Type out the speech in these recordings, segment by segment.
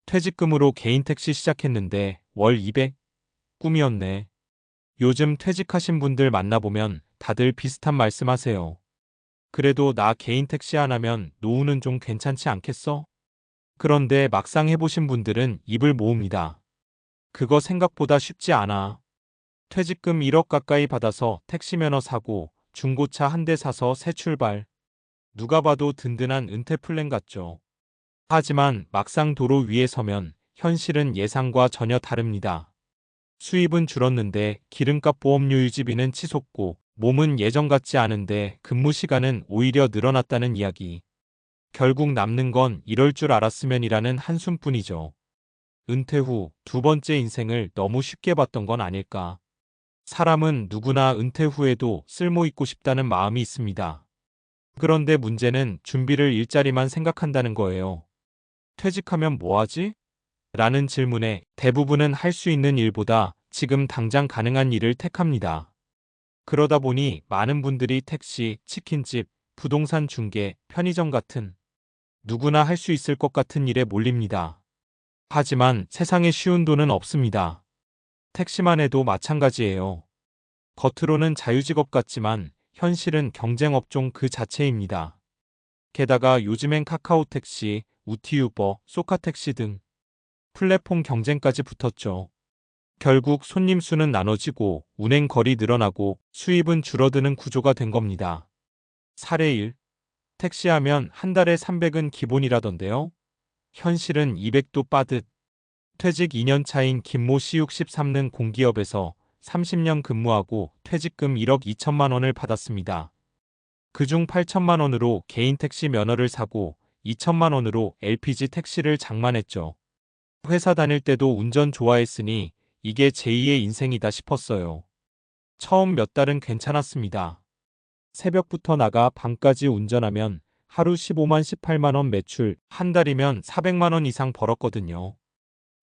퇴직금으로 개인 택시 시작했는데 월 200? 꿈이었네. 요즘 퇴직하신 분들 만나보면 다들 비슷한 말씀하세요. 그래도 나 개인 택시 안 하면 노후는 좀 괜찮지 않겠어? 그런데 막상 해보신 분들은 입을 모읍니다. 그거 생각보다 쉽지 않아. 퇴직금 1억 가까이 받아서 택시 면허 사고 중고차 한 대 사서 새 출발. 누가 봐도 든든한 은퇴 플랜 같죠. 하지만 막상 도로 위에 서면 현실은 예상과 전혀 다릅니다. 수입은 줄었는데 기름값 보험료 유지비는 치솟고 몸은 예전 같지 않은데 근무 시간은 오히려 늘어났다는 이야기. 결국 남는 건 이럴 줄 알았으면이라는 한숨뿐이죠. 은퇴 후 두 번째 인생을 너무 쉽게 봤던 건 아닐까. 사람은 누구나 은퇴 후에도 쓸모 있고 싶다는 마음이 있습니다. 그런데 문제는 준비를 일자리만 생각한다는 거예요. 퇴직하면 뭐 하지? 라는 질문에 대부분은 할 수 있는 일보다 지금 당장 가능한 일을 택합니다. 그러다 보니 많은 분들이 택시, 치킨집, 부동산 중개, 편의점 같은 누구나 할 수 있을 것 같은 일에 몰립니다. 하지만 세상에 쉬운 돈은 없습니다. 택시만 해도 마찬가지예요. 겉으로는 자유직업 같지만 현실은 경쟁업종 그 자체입니다. 게다가 요즘엔 카카오택시, 우티유버, 쏘카택시 등 플랫폼 경쟁까지 붙었죠. 결국 손님 수는 나눠지고 운행 거리 늘어나고 수입은 줄어드는 구조가 된 겁니다. 사례 1. 택시하면 한 달에 300은 기본이라던데요. 현실은 200도 빠듯. 퇴직 2년 차인 김모 씨 63는 공기업에서 30년 근무하고 퇴직금 1억 2천만 원을 받았습니다. 그중 8천만 원으로 개인 택시 면허를 사고 2천만 원으로 LPG 택시를 장만했죠. 회사 다닐 때도 운전 좋아했으니 이게 제2의 인생이다 싶었어요. 처음 몇 달은 괜찮았습니다. 새벽부터 나가 밤까지 운전하면 하루 15만 18만 원 매출, 한 달이면 400만 원 이상 벌었거든요.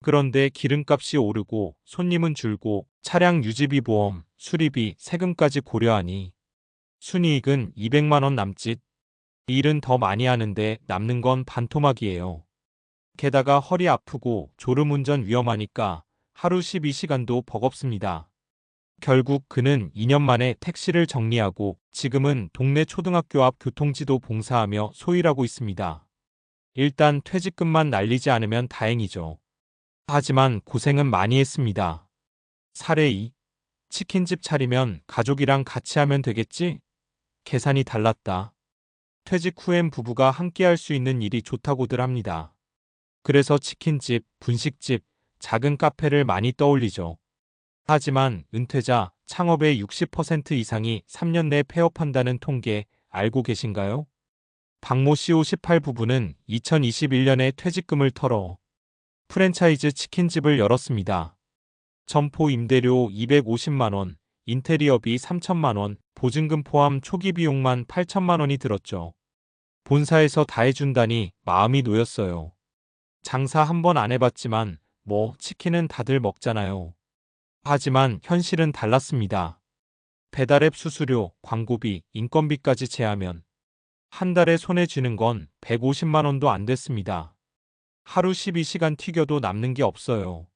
그런데 기름값이 오르고 손님은 줄고 차량 유지비 보험, 수리비, 세금까지 고려하니 순이익은 200만 원 남짓. 일은 더 많이 하는데 남는 건 반토막이에요. 게다가 허리 아프고 졸음운전 위험하니까 하루 12시간도 버겁습니다. 결국 그는 2년 만에 택시를 정리하고 지금은 동네 초등학교 앞 교통지도 봉사하며 소일하고 있습니다. 일단 퇴직금만 날리지 않으면 다행이죠. 하지만 고생은 많이 했습니다. 사례 2. 치킨집 차리면 가족이랑 같이 하면 되겠지? 계산이 달랐다. 퇴직 후엔 부부가 함께 할 수 있는 일이 좋다고들 합니다. 그래서 치킨집, 분식집, 작은 카페를 많이 떠올리죠. 하지만 은퇴자, 창업의 60% 이상이 3년 내 폐업한다는 통계 알고 계신가요? 박모 씨 58 부부는 2021년에 퇴직금을 털어 프랜차이즈 치킨집을 열었습니다. 점포 임대료 250만 원, 인테리어비 3천만 원, 보증금 포함 초기 비용만 8천만 원이 들었죠. 본사에서 다 해준다니 마음이 놓였어요. 장사 한 번 안 해봤지만 뭐 치킨은 다들 먹잖아요. 하지만 현실은 달랐습니다. 배달앱 수수료, 광고비, 인건비까지 제하면 한 달에 손에 쥐는 건 150만 원도 안 됐습니다. 하루 12시간 튀겨도 남는 게 없어요.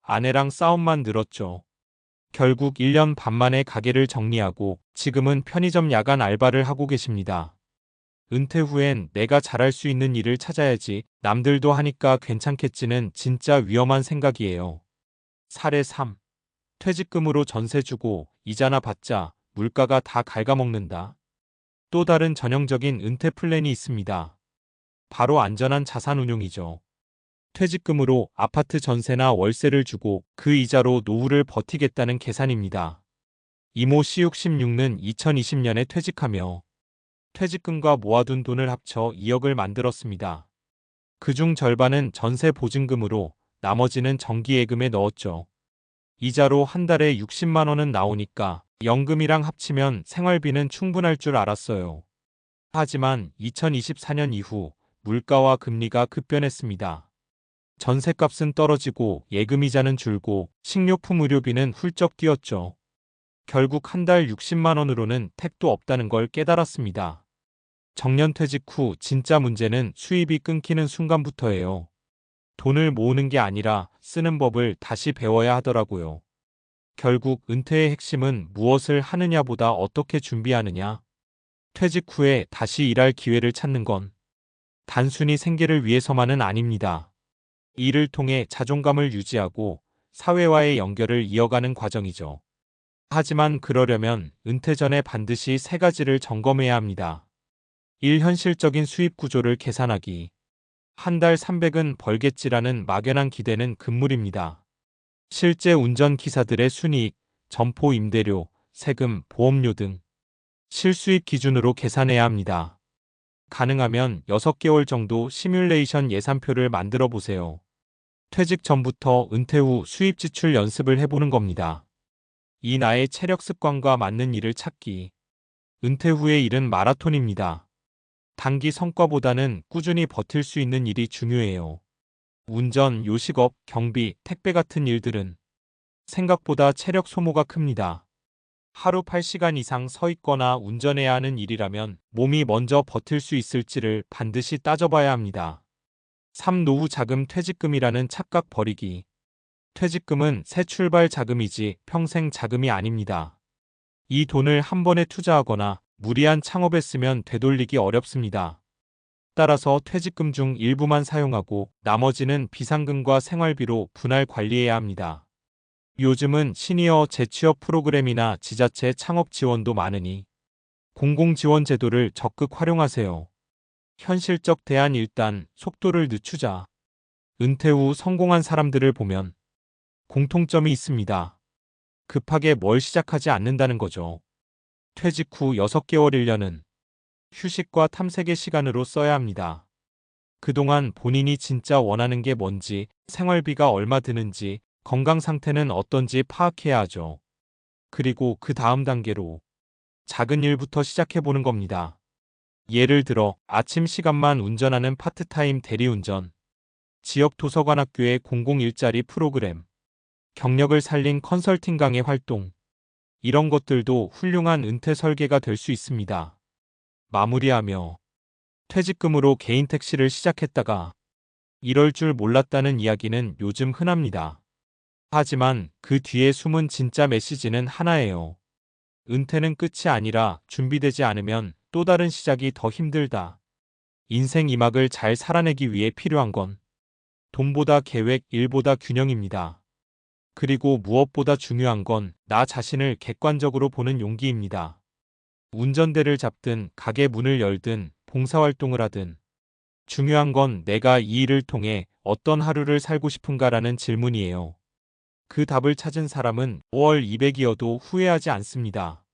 아내랑 싸움만 늘었죠. 결국 1년 반 만에 가게를 정리하고 지금은 편의점 야간 알바를 하고 계십니다. 은퇴 후엔 내가 잘할 수 있는 일을 찾아야지 남들도 하니까 괜찮겠지는 진짜 위험한 생각이에요. 사례 3. 퇴직금으로 전세 주고 이자나 받자 물가가 다 갉아먹는다. 또 다른 전형적인 은퇴 플랜이 있습니다. 바로 안전한 자산 운용이죠. 퇴직금으로 아파트 전세나 월세를 주고 그 이자로 노후를 버티겠다는 계산입니다. 이모 씨 66는 2020년에 퇴직하며 퇴직금과 모아둔 돈을 합쳐 2억을 만들었습니다. 그중 절반은 전세 보증금으로 나머지는 정기예금에 넣었죠. 이자로 한 달에 60만 원은 나오니까 연금이랑 합치면 생활비는 충분할 줄 알았어요. 하지만 2024년 이후 물가와 금리가 급변했습니다. 전셋값은 떨어지고 예금이자는 줄고 식료품 의료비는 훌쩍 뛰었죠. 결국 한 달 60만 원으로는 택도 없다는 걸 깨달았습니다. 정년퇴직 후 진짜 문제는 수입이 끊기는 순간부터예요. 돈을 모으는 게 아니라 쓰는 법을 다시 배워야 하더라고요. 결국 은퇴의 핵심은 무엇을 하느냐보다 어떻게 준비하느냐. 퇴직 후에 다시 일할 기회를 찾는 건 단순히 생계를 위해서만은 아닙니다. 일을 통해 자존감을 유지하고 사회와의 연결을 이어가는 과정이죠. 하지만 그러려면 은퇴 전에 반드시 세 가지를 점검해야 합니다. 1. 현실적인 수입 구조를 계산하기. 한 달 300은 벌겠지라는 막연한 기대는 금물입니다. 실제 운전 기사들의 순이익, 점포 임대료, 세금, 보험료 등 실수입 기준으로 계산해야 합니다. 가능하면 6개월 정도 시뮬레이션 예산표를 만들어 보세요. 퇴직 전부터 은퇴 후 수입 지출 연습을 해보는 겁니다. 이 나의 체력 습관과 맞는 일을 찾기. 은퇴 후의 일은 마라톤입니다. 단기 성과보다는 꾸준히 버틸 수 있는 일이 중요해요. 운전, 요식업, 경비, 택배 같은 일들은 생각보다 체력 소모가 큽니다. 하루 8시간 이상 서 있거나 운전해야 하는 일이라면 몸이 먼저 버틸 수 있을지를 반드시 따져봐야 합니다. 3. 노후 자금 퇴직금이라는 착각 버리기. 퇴직금은 새 출발 자금이지 평생 자금이 아닙니다. 이 돈을 한 번에 투자하거나 무리한 창업에 쓰면 되돌리기 어렵습니다. 따라서 퇴직금 중 일부만 사용하고 나머지는 비상금과 생활비로 분할 관리해야 합니다. 요즘은 시니어 재취업 프로그램이나 지자체 창업 지원도 많으니 공공지원 제도를 적극 활용하세요. 현실적 대안. 일단 속도를 늦추자. 은퇴 후 성공한 사람들을 보면 공통점이 있습니다. 급하게 뭘 시작하지 않는다는 거죠. 퇴직 후 6개월 1년은 휴식과 탐색의 시간으로 써야 합니다. 그동안 본인이 진짜 원하는 게 뭔지, 생활비가 얼마 드는지, 건강 상태는 어떤지 파악해야 하죠. 그리고 그 다음 단계로 작은 일부터 시작해보는 겁니다. 예를 들어 아침 시간만 운전하는 파트타임 대리운전, 지역 도서관 학교의 공공 일자리 프로그램, 경력을 살린 컨설팅 강의 활동, 이런 것들도 훌륭한 은퇴 설계가 될 수 있습니다. 마무리하며 퇴직금으로 개인 택시를 시작했다가 이럴 줄 몰랐다는 이야기는 요즘 흔합니다. 하지만 그 뒤에 숨은 진짜 메시지는 하나예요. 은퇴는 끝이 아니라 준비되지 않으면 또 다른 시작이 더 힘들다. 인생 2막을 잘 살아내기 위해 필요한 건 돈보다 계획, 일보다 균형입니다. 그리고 무엇보다 중요한 건 나 자신을 객관적으로 보는 용기입니다. 운전대를 잡든 가게 문을 열든 봉사활동을 하든 중요한 건 내가 이 일을 통해 어떤 하루를 살고 싶은가라는 질문이에요. 그 답을 찾은 사람은 5월 200이어도 후회하지 않습니다.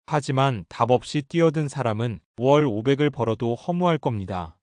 하지만 답 없이 뛰어든 사람은 5월 500을 벌어도 허무할 겁니다.